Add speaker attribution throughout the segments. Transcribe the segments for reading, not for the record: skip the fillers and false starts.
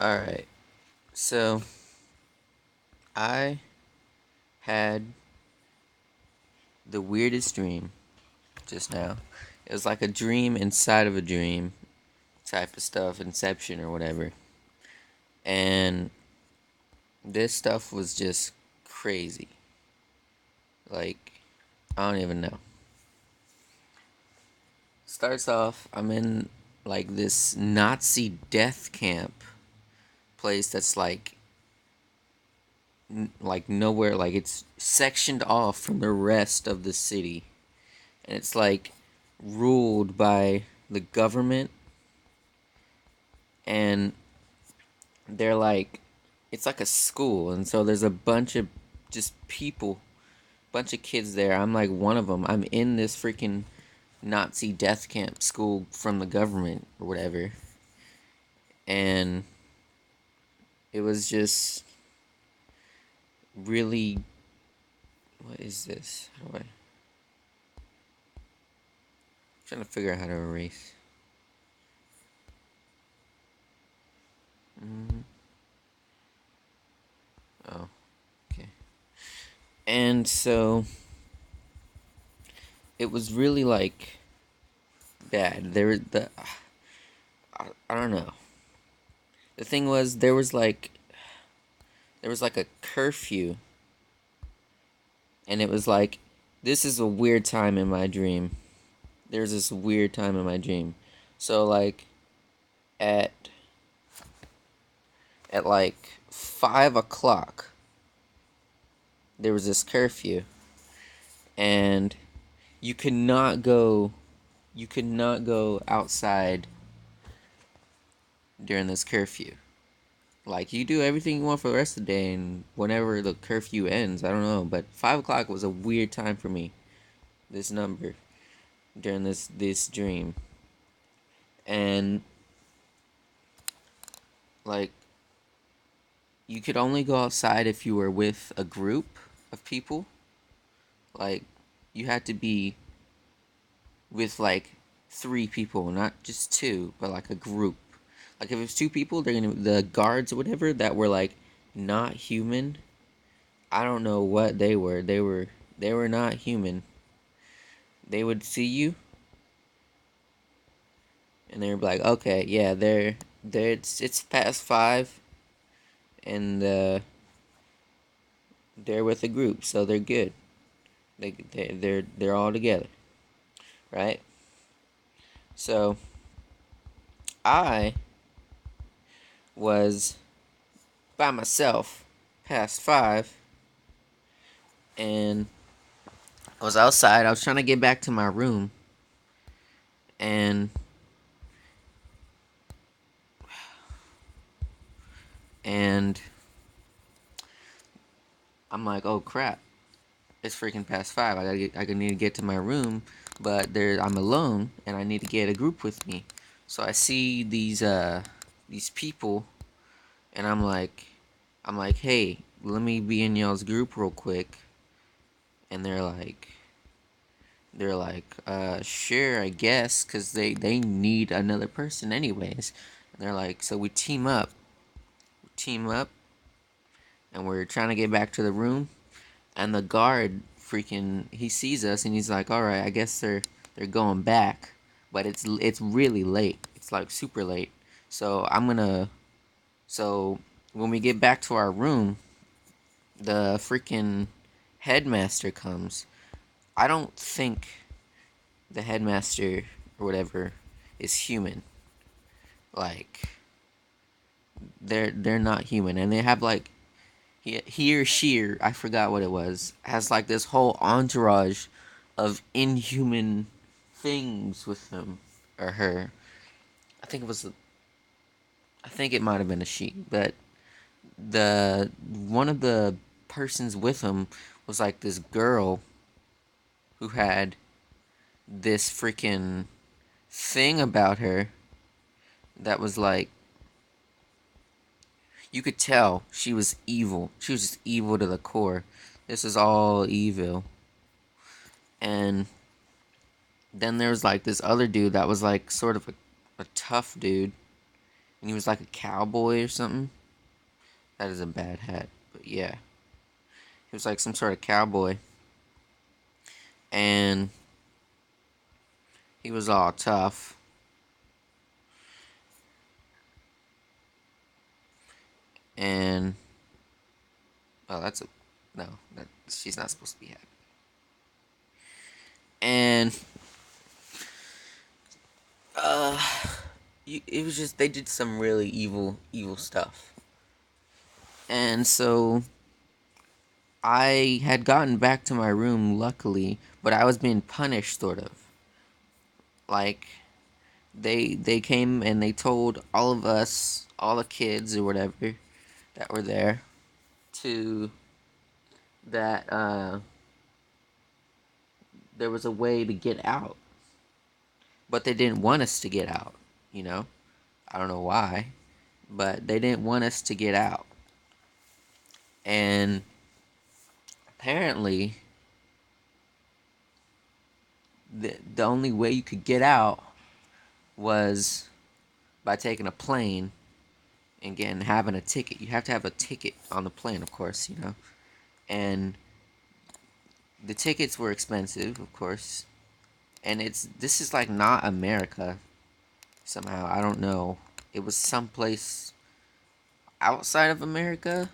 Speaker 1: Alright, so I had the weirdest dream just now. It was like a dream inside of a dream type of stuff, Inception or whatever. And this stuff was just crazy. Like, I don't even know. Starts off, I'm in like this Nazi death camp place that's like nowhere, like it's sectioned off from the rest of the city. And it's like ruled by the government, and they're like, it's like a school, and so there's a bunch of just people, bunch of kids there. I'm like one of them. I'm in this freaking Nazi death camp school from the government or whatever, and it was just really, what is this? How do I? I'm trying to figure out how to erase. Mm, oh, okay. And so it was really like bad. I don't know. The thing was there was like a curfew, and it was like, this is a weird time in my dream. There's this weird time in my dream. So like at like 5 o'clock there was this curfew, and you could not go you could not go outside during this curfew. Like, you do everything you want for the rest of the day, and whenever the curfew ends, I don't know. But 5 o'clock was a weird time for me. This number during this dream, and like, you could only go outside if you were with a group of people. Like, you had to be with like 3 people, not just two, but like a group. Like, if it was 2 people, the guards or whatever that were like not human. I don't know what they were. They were not human. They would see you, and they were like, okay, yeah, they're it's past 5, and they're with a group, so they're good. They're all together, right? So I was by myself past 5, and I was outside. I was trying to get back to my room, and and I'm like, oh crap, it's freaking past 5. I need to get to my room, but I'm alone, and I need to get a group with me. So I see these people, and I'm like, hey, let me be in y'all's group real quick. And they're like, sure, I guess, because they need another person anyways. And they're like, so we team up, and we're trying to get back to the room. And the guard freaking, he sees us, and he's like, all right, I guess they're going back, but it's really late. It's like super late. So so when we get back to our room, the freaking headmaster comes. I don't think the headmaster or whatever is human. Like, they're not human, and they have like, he or she, or I forgot what it was, has like this whole entourage of inhuman things with him or her. I think it was I think it might have been a she, but the one of the persons with him was like this girl who had this freaking thing about her that was like, you could tell she was evil. She was just evil to the core. This is all evil. And then there was like this other dude that was like sort of a tough dude. and he was like a cowboy or something. That is a bad hat, but yeah, he was like some sort of cowboy, and he was all tough. And oh, that's a no. That she's not supposed to be happy. And uh, it was just they did some really evil stuff. And so I had gotten back to my room luckily, but I was being punished sort of. Like they came and they told all of us, all the kids or whatever that were there, to that there was a way to get out. But they didn't want us to get out, you know? I don't know why, but they didn't want us to get out. And apparently the only way you could get out was by taking a plane and having a ticket. You have to have a ticket on the plane, of course, you know. And the tickets were expensive, of course. And this is like not America somehow. I don't know. It was someplace outside of America,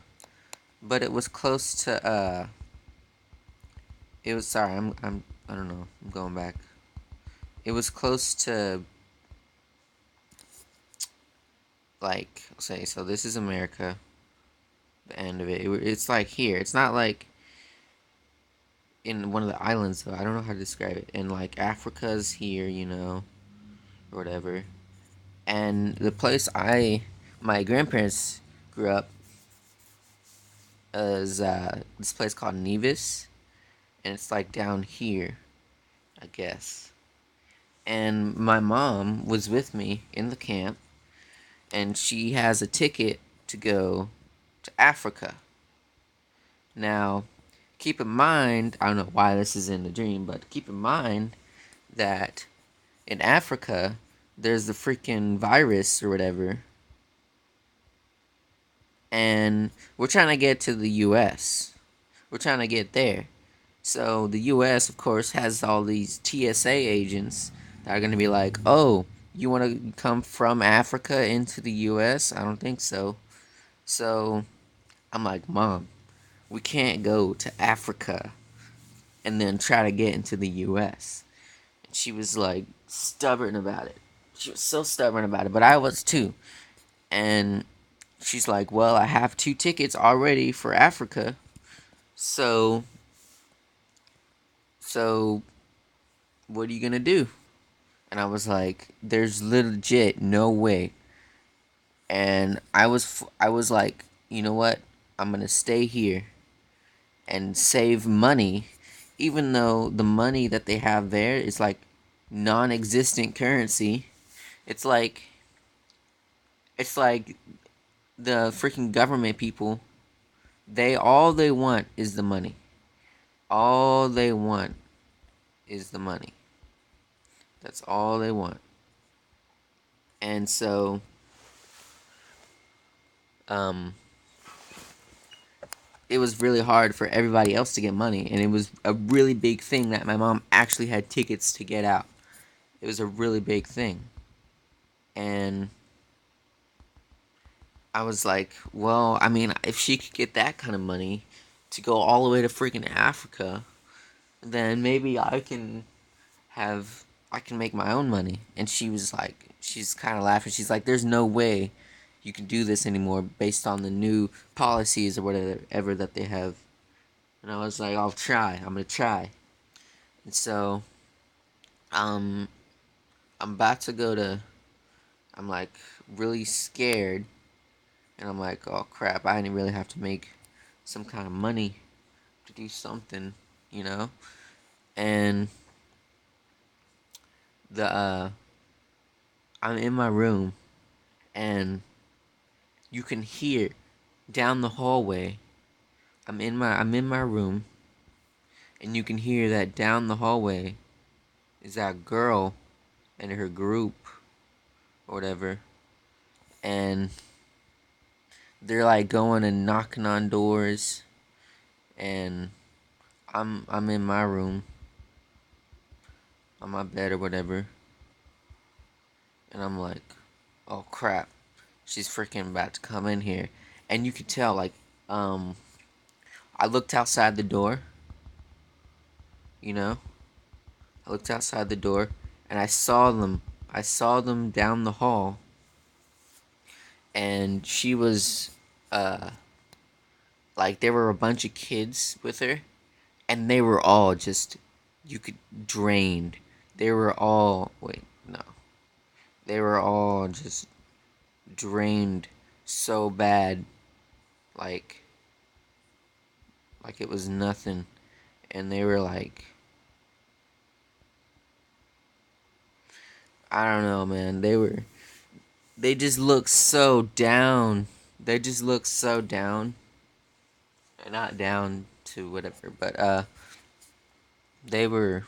Speaker 1: but it was close to it was sorry, I don't know. I'm going back. It was close to like say so this is America. The end of it's like here. It's not like in one of the islands though. I don't know how to describe it. And like Africa's here, you know, or whatever. And the place my grandparents grew up is this place called Nevis, and it's like down here, I guess. And my mom was with me in the camp, and she has a ticket to go to Africa. Now, keep in mind, I don't know why this is in the dream, but keep in mind that in Africa, there's the freaking virus or whatever, and we're trying to get to the US. We're trying to get there. So the US, of course, has all these TSA agents that are going to be like, oh, you want to come from Africa into the US? I don't think so. So I'm like, Mom, we can't go to Africa and then try to get into the US. And she was like stubborn about it. She was so stubborn about it, but I was too. And she's like, well, I have 2 tickets already for Africa. So so what are you going to do? And I was like, there's legit no way. And I was like, you know what? I'm going to stay here and save money, even though the money that they have there is like non-existent currency. It's like it's like the freaking government people, all they want is the money. All they want is the money. That's all they want. And so um it was really hard for everybody else to get money, and it was a really big thing that my mom actually had tickets to get out. It was a really big thing. And I was like, well, I mean, if she could get that kind of money to go all the way to freaking Africa, then maybe I can make my own money. And she was like, she's kind of laughing. She's like, there's no way you can do this anymore based on the new policies or whatever that they have. And I was like, I'll try. I'm gonna try. And so, um, I'm about to go to. I'm like really scared, and I'm like, oh crap! I didn't really have to make some kind of money to do something, you know. And the I'm in my room, and you can hear down the hallway. I'm in my room, and you can hear that down the hallway is that girl and her group or whatever, and they're like going and knocking on doors, and I'm in my room on my bed or whatever, and I'm like, oh crap, she's freaking about to come in here, and you could tell like um I looked outside the door, you know, I looked outside the door, and I saw them down the hall, and she was uh like there were a bunch of kids with her, and they were all just you could drained. They were all wait no, they were all just drained so bad, like it was nothing, and they were like, I don't know, man. They just looked so down. They just looked so down. Not down to whatever, but they were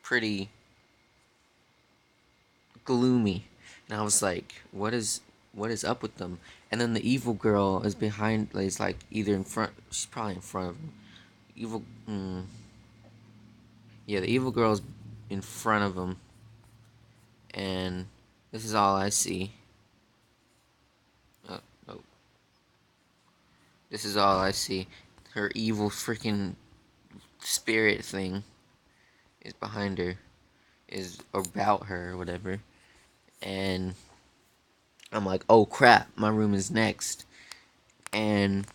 Speaker 1: pretty gloomy, and I was like, what is up with them? And then the evil girl is behind, is like either in front. She's probably in front of them. Evil, yeah, the evil girl's in front of them, and this is all I see. Oh, no, this is all I see. Her evil freaking spirit thing is behind her, is about her or whatever, and I'm like, oh crap, my room is next, and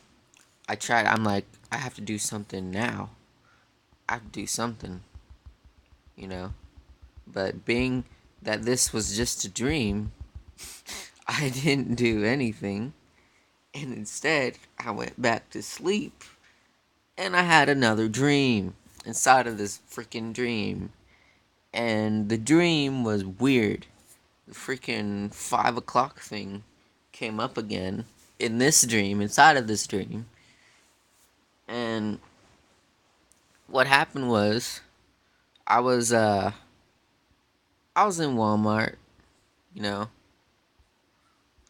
Speaker 1: I'm like, I have to do something now. I have to do something, you know? But being that this was just a dream, I didn't do anything. And instead, I went back to sleep. And I had another dream inside of this freaking dream. And the dream was weird. The freaking 5 o'clock thing came up again in this dream, inside of this dream. And what happened was, I was uh I was in Walmart, you know.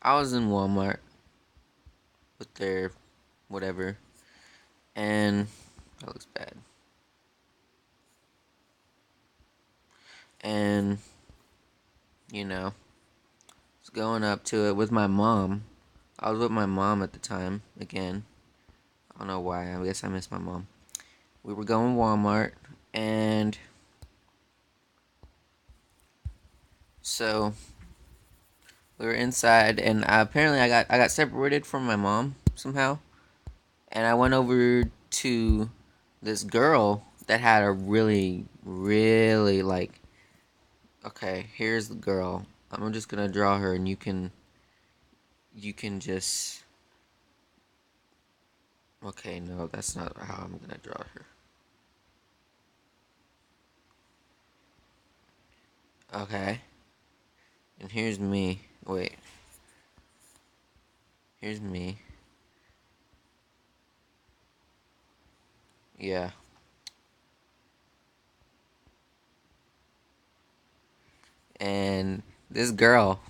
Speaker 1: I was in Walmart with their whatever, and that looks bad. And you know, I was going up to it with my mom. I was with my mom at the time again. I don't know why. I guess I miss my mom. We were going Walmart, and so we were inside, and apparently I got separated from my mom somehow, and I went over to this girl that had a really like, okay, here's the girl. I'm just gonna draw her, and you can just, okay, no, that's not how I'm gonna draw her. Okay, and here's me. Wait, here's me. Yeah, and this girl,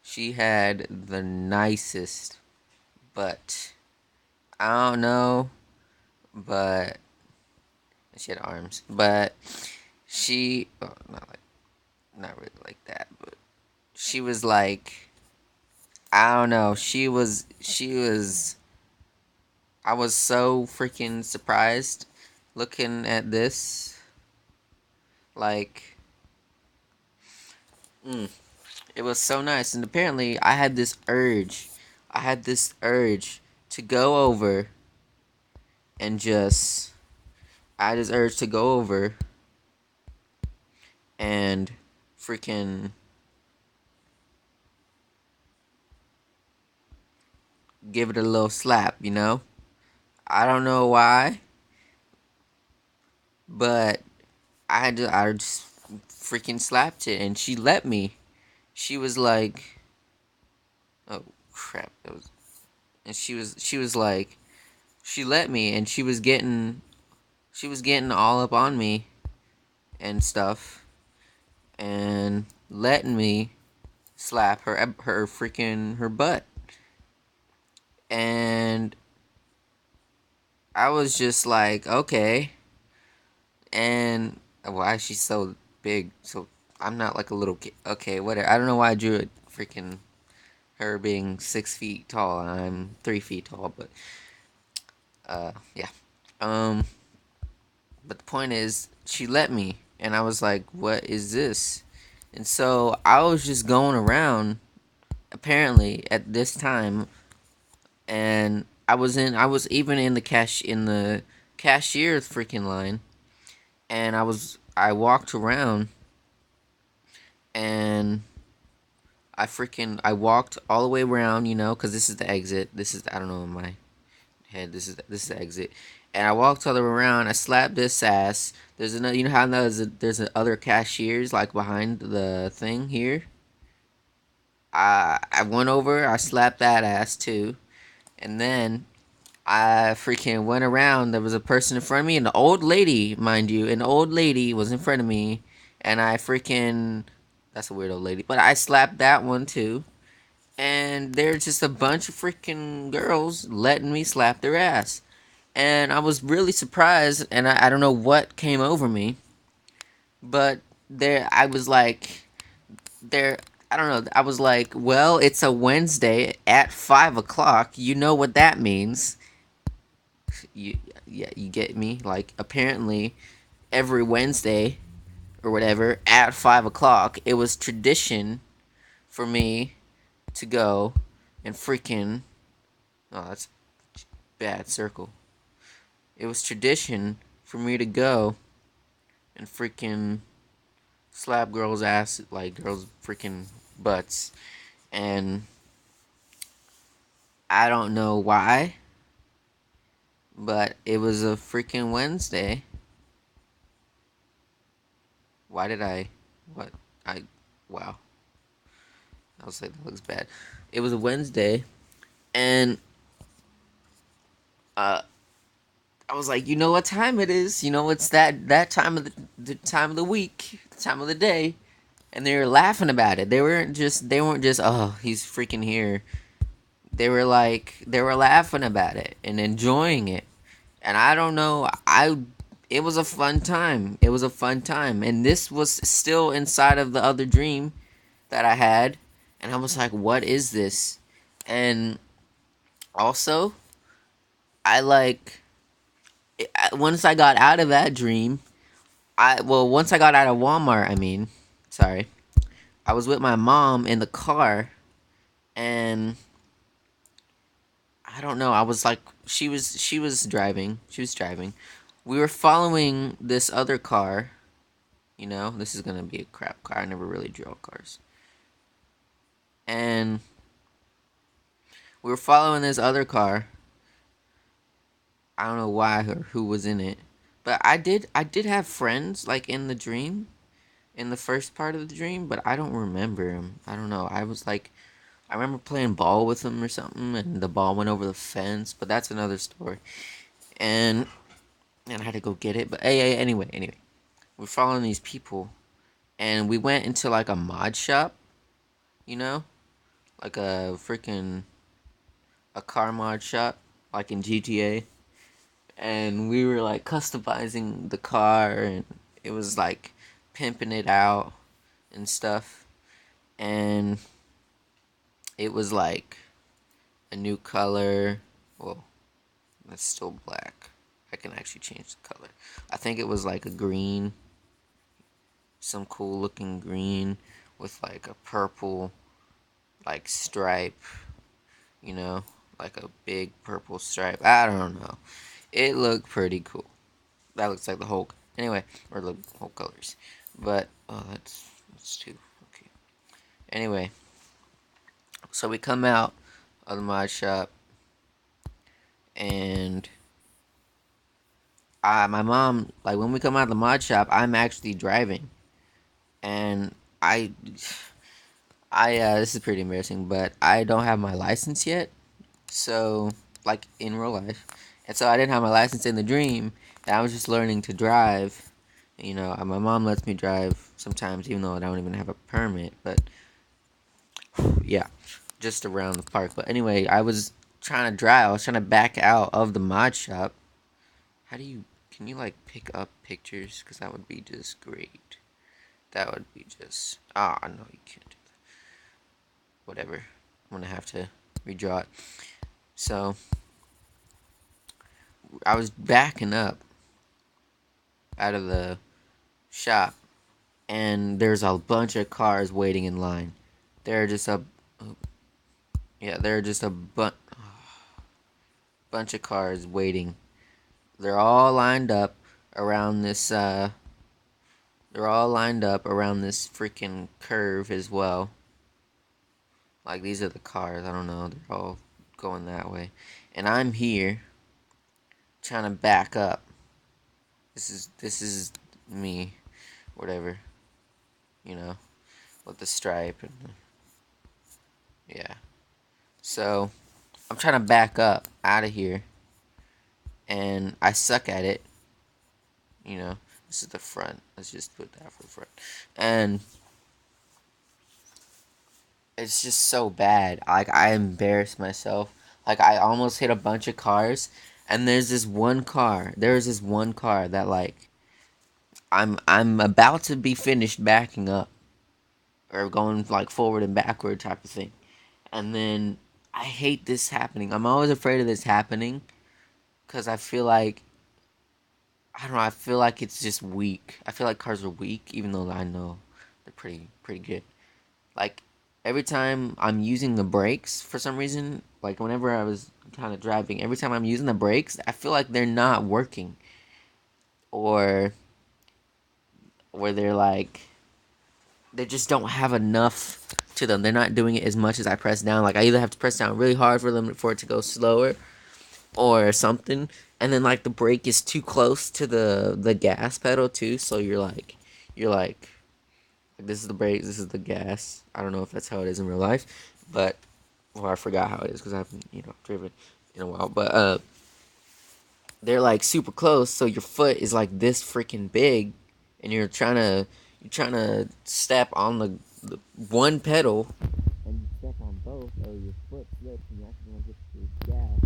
Speaker 1: she had the nicest butt. I don't know, but she had arms, but not really like that, but she was like, I don't know, she was I was so freaking surprised looking at this, like, it was so nice, and apparently I had this urge to go over and just I had this urge to go over and freaking give it a little slap, you know? I don't know why, but I just freaking slapped it, and she let me. She was like, oh crap, that was, and she was like, she let me, and she was getting all up on me and stuff, and letting me slap her freaking her butt. And I was just like, okay. And why is she so big? So I'm not like a little kid. Okay, whatever. I don't know why I drew it. Freaking her being 6 feet tall and I'm 3 feet tall, but yeah. Um, but the point is, she let me, and I was like, "What is this?" And so I was just going around, apparently at this time, and I was even in the cashier's freaking line, and I walked around, and I walked all the way around, because this is the exit. This is, I don't know, in my head, this is the exit. And I walked all the way around. I slapped this ass. There's another, you know how there's other cashiers like behind the thing here. I went over. I slapped that ass too, and then I freaking went around. There was a person in front of me, an old lady, mind you, an old lady was in front of me, and I freaking, that's a weird old lady, but I slapped that one too. And there's just a bunch of freaking girls letting me slap their ass. And I was really surprised, and I don't know what came over me, but I was like, I don't know, I was like, well, it's a Wednesday at 5 o'clock, you know what that means. You, yeah, you get me? Like, apparently, every Wednesday, or whatever, at 5 o'clock, it was tradition for me to go and freaking, oh, that's bad circle. It was tradition for me to go and freaking slap girls' ass, like girls' freaking butts. And I don't know why, but it was a freaking Wednesday. Why did I? What? I. Wow. I was like, that looks bad. It was a Wednesday, and uh, I was like, you know what time it is? You know, it's that time of the time of the week, the time of the day, and they were laughing about it. They weren't just oh, he's freaking here. They were laughing about it and enjoying it. And I don't know, it was a fun time. It was a fun time. And this was still inside of the other dream that I had. And I was like, what is this? And also, I like once I got out of that dream, once I got out of Walmart, I mean, sorry. I was with my mom in the car, and I don't know. I was like, she was driving. She was driving. We were following this other car. This is gonna be a crap car. I never really drove cars. And we were following this other car. I don't know why or who was in it, but I did have friends like in the dream, in the first part of the dream, but I don't remember them. I don't know. I remember playing ball with them or something, and the ball went over the fence. But that's another story. And I had to go get it. But hey, anyway, we're following these people, and we went into like a mod shop, you know, like a car mod shop, like in GTA, and we were like customizing the car, and it was like pimping it out and stuff, and it was like a new color. Well, it's still black. I can actually change the color. I think it was like a green, some cool looking green with like a purple like stripe, you know, like a big purple stripe. I don't know. It looked pretty cool. That looks like the whole anyway, or the whole colors. But oh, that's too okay. Anyway, so we come out of the mod shop, and my mom, like when we come out of the mod shop, I'm actually driving, and this is pretty embarrassing, but I don't have my license yet. So, like in real life, and so I didn't have my license in the dream, and I was just learning to drive. My mom lets me drive sometimes, even though I don't even have a permit. But Yeah, just around the park. But anyway, I was trying to drive. I was trying to back out of the mod shop. How do you? Can you like pick up pictures? Cause that would be just great. That would be just. Ah, no, you can't do that. Whatever. I'm gonna have to redraw it. So I was backing up out of the shop, and there's a bunch of cars waiting in line. There are just a yeah, there are just a bunch of cars waiting. They're all lined up around this. They're all lined up around this freaking curve as well. Like these are the cars. I don't know. They're all going that way, and I'm here trying to back up. This is me, whatever, you know, with the stripe and yeah. So I'm trying to back up out of here, and I suck at it. You know, this is the front. Let's just put that for the front, and it's just so bad. Like I embarrassed myself. Like I almost hit a bunch of cars, and there's this one car. There's this one car that like I'm about to be finished backing up or going like forward and backward type of thing. And then I hate this happening. I'm always afraid of this happening because I feel like I don't know. I feel like it's just weak. I feel like cars are weak, even though I know they're pretty good. Like every time I'm using the brakes for some reason, like whenever I was kind of driving, every time I'm using the brakes, I feel like they're not working, or they're like they just don't have enough to them. They're not doing it as much as I press down. Like I either have to press down really hard for it to go slower, or something, and then like the brake is too close to the gas pedal too. So you're like this is the brake, this is the gas. I don't know if that's how it is in real life, but well, I forgot how it is because I haven't driven in a while. But they're like super close, so your foot is like this freaking big, and you're trying to step on the one pedal, and you step on both, or your foot slips and you accidentally hit the gas.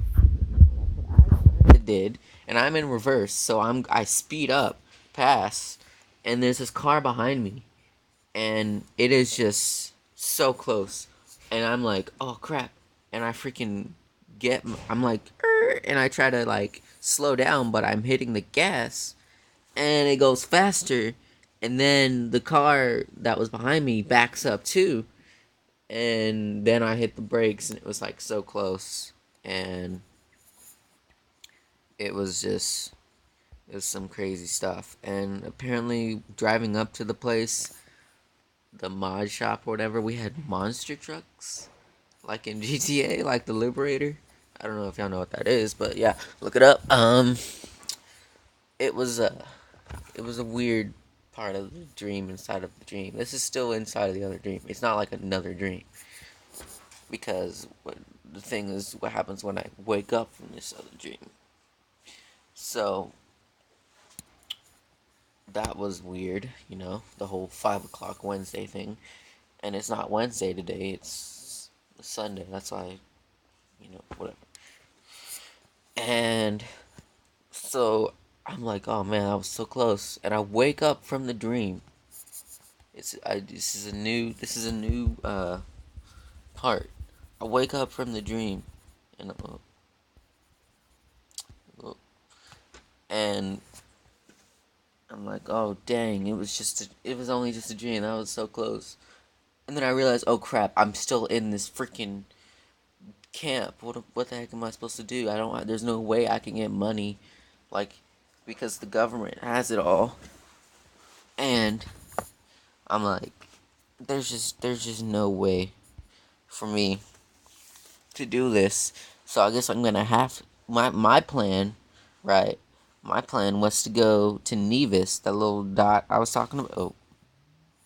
Speaker 1: That's what I did, and I'm in reverse, so I speed up past, and there's this car behind me, and it is just so close, and I'm like, oh crap, and I freaking I'm like, and I try to like slow down, but I'm hitting the gas, and it goes faster, and then the car that was behind me backs up too, and then I hit the brakes, and it was like so close, and it was just it was some crazy stuff, and apparently driving up to the place, the mod shop or whatever, we had monster trucks like in GTA, like the Liberator. I don't know if y'all know what that is, but yeah, look it up. It was a weird part of the dream inside of the dream. This is still inside of the other dream. It's not like another dream, because the thing is, what happens when I wake up from this other dream. So that was weird, the whole 5 o'clock Wednesday thing, and it's not Wednesday today. It's Sunday. That's why, whatever. And so I'm like, oh man, I was so close, and I wake up from the dream. This is a new part. I wake up from the dream, and and I'm like, oh dang, it was only just a dream. That was so close. And then I realized, oh crap, I'm still in this freaking camp. What the heck am I supposed to do? I don't. There's no way I can get money, like, because the government has it all. And I'm like, there's just no way for me to do this. So I guess I'm gonna have my plan, right? My plan was to go to Nevis, that little dot I was talking about. Oh,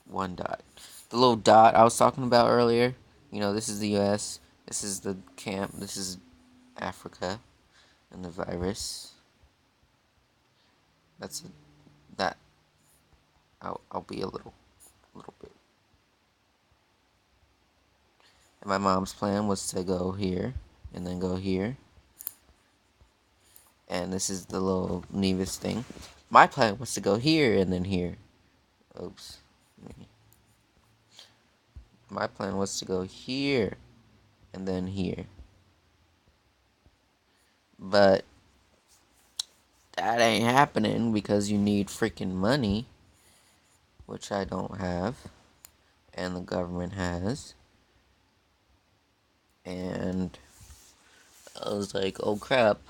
Speaker 1: one dot. The little dot I was talking about earlier. This is the U.S. This is the camp. This is Africa and the virus. That's that. I'll be a little bit. And my mom's plan was to go here and then go here. And this is the little Nevis thing. My plan was to go here and then here. Oops. My plan was to go here and then here. But that ain't happening because you need freaking money, which I don't have, and the government has. And I was like, oh crap,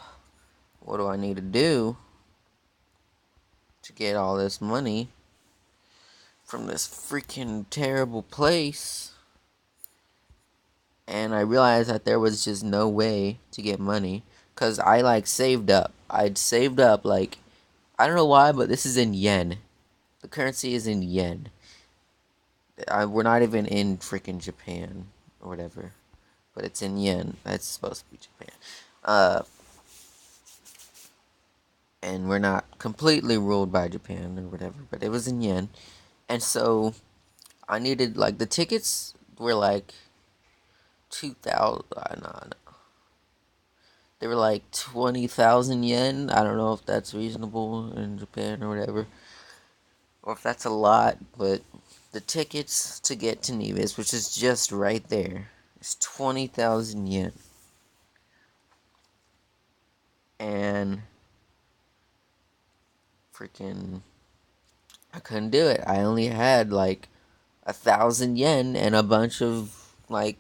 Speaker 1: what do I need to do to get all this money from this freaking terrible place? And I realized that there was just no way to get money because I like saved up. I'd saved up like, I don't know why, but this is in yen. The currency is in yen. We're not even in freaking Japan or whatever, but it's in yen. That's supposed to be Japan. And we're not completely ruled by Japan or whatever, but it was in yen. And so I needed, like, the tickets were like 2,000. No, they were like 20,000 yen. I don't know if that's reasonable in Japan or whatever, or if that's a lot, but the tickets to get to Nevis, which is just right there, is 20,000 yen. And freaking, I couldn't do it. I only had like 1,000 yen and a bunch of, like,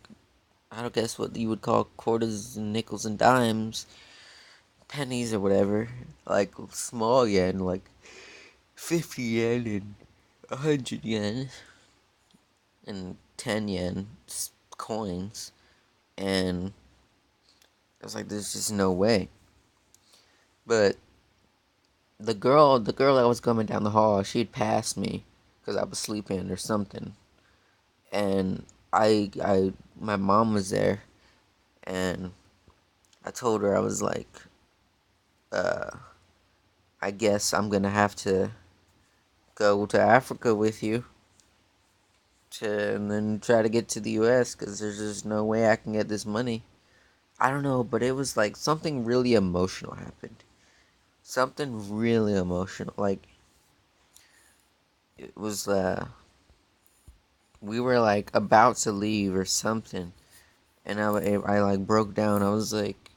Speaker 1: I don't guess what you would call quarters and nickels and dimes, pennies or whatever, like small yen, like 50 yen and 100 yen and 10 yen coins. And I was like, there's just no way. But the girl that was coming down the hall, she'd passed me because I was sleeping or something. And my mom was there, and I told her, I was like, uh, I guess I'm gonna have to go to Africa with you and then try to get to the U.S. because there's just no way I can get this money. I don't know, but it was like something really emotional happened. Something really emotional. Like, it was, we were like about to leave or something, and I like broke down. I was like,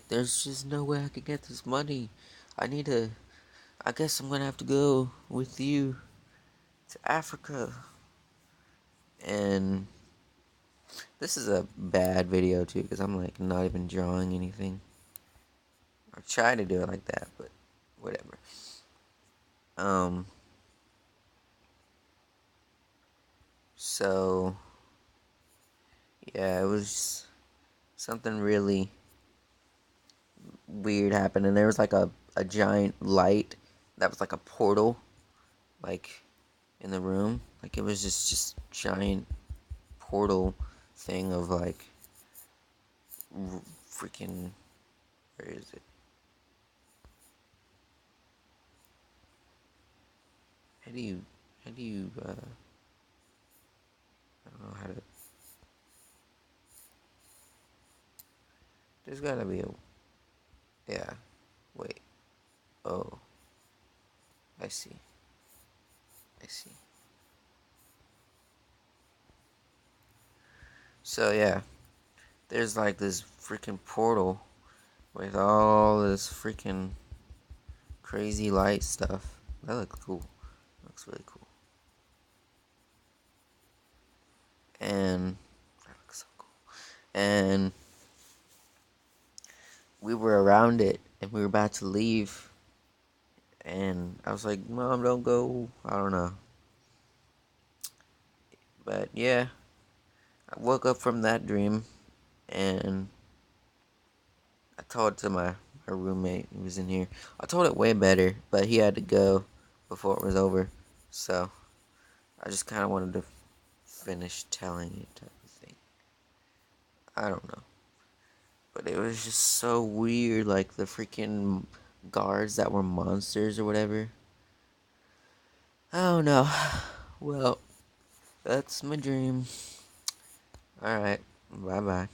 Speaker 1: there's just no way I could get this money. I need to, I guess I'm gonna have to go with you to Africa. And this is a bad video too, because I'm like not even drawing anything. I try to do it like that, but whatever. Um, so yeah, it was something really weird happened, and there was like a giant light that was like a portal, like in the room. Like, it was just giant portal thing of like freaking, where is it? How do you I don't know how to. There's gotta be a, yeah. Wait. Oh, I see. I see. So yeah, there's like this freaking portal with all this freaking crazy light stuff. That looks cool. Looks really cool. And that looks so cool. And we were around it, and we were about to leave, and I was like, Mom, don't go. I don't know. But yeah, I woke up from that dream, and I told it to my roommate who was in here. I told it way better, but he had to go before it was over. So I just kind of wanted to finish telling it, type of thing. I don't know. But it was just so weird, like the freaking guards that were monsters or whatever. I don't know. Well, that's my dream. All right. Bye bye.